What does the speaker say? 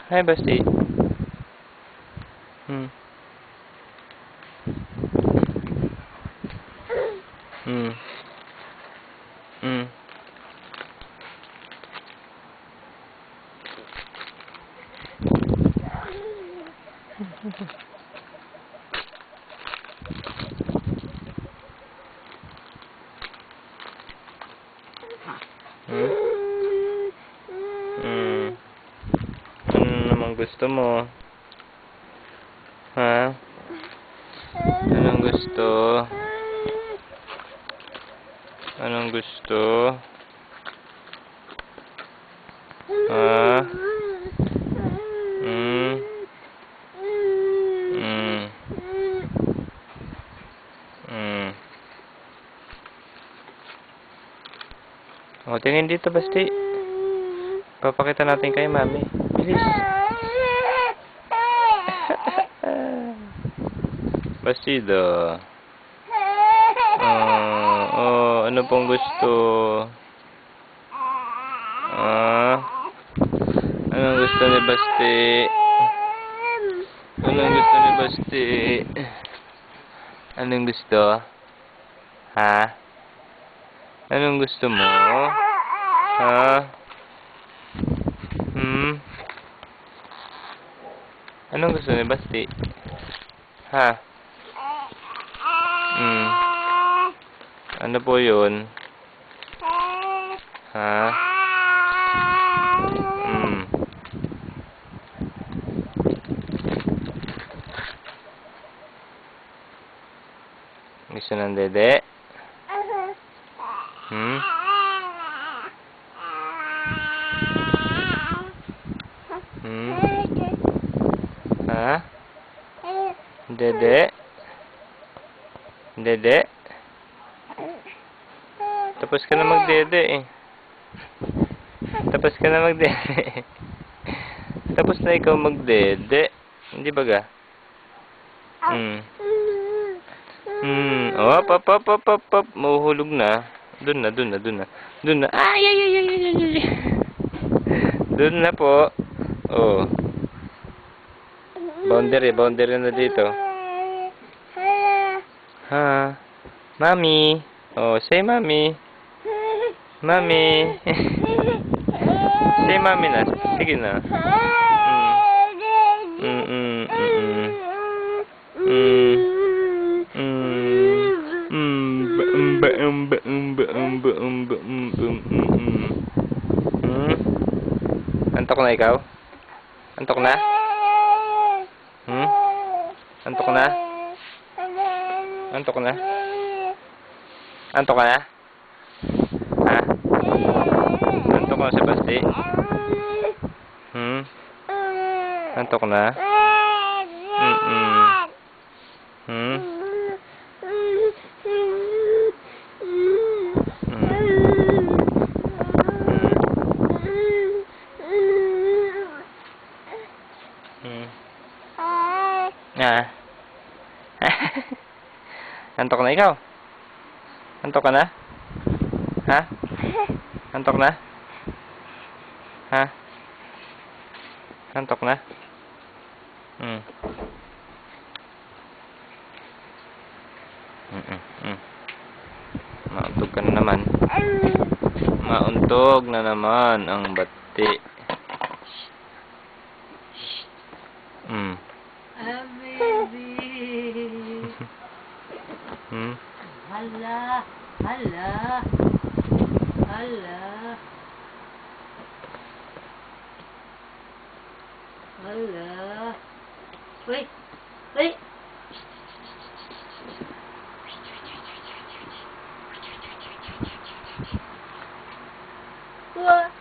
Hi, Basti. Hmm. Hmm. Hmm. Hmm? Hmm. Ano naman gusto mo? Ha? Anong gusto? Anong gusto? Ha? Hmm? Hmm. Hmm. O, tingin dito, Basti. Papakita natin kay Mami. Bilis. Bastido. Ano pong gusto? Anong gusto ni Basti? Anong gusto ni Basti? Anong gusto? Ha? Anong gusto mo? Ha? Hmm? Anong gusto ni Basti? Ha? Hmm? Ano po yun? Ha? Hmm? Gusto ng dede? Hmm? Hmm? Ha? Dede? Dede? Tapos ka na magdede eh. Tapos ka na magdede. Tapos na ikaw magdede. Hindi ba ga? Hmm. Hmm. Oh, pop. Mahuhulog na. Dun na. Dun na. Ay. Dun na po. Oh. Boundary na dito. Ha? Mami. Oh, say Mami. Mami. Say Mami na. Sige na. Antok na ikaw? Antok na? Hmm? Antok na? Antok na? Antok ka na? Ha? Antok na si Basti? Hmm? Antok na? Hmm? Ah. Antok na ikaw? Antok ka na? Ha? Antok na? Ha? Antok na? Hmm. Mauntog ka na naman. Mauntog na naman ang bati. Hmm. Baby. Hmm? Hala. Wait. What?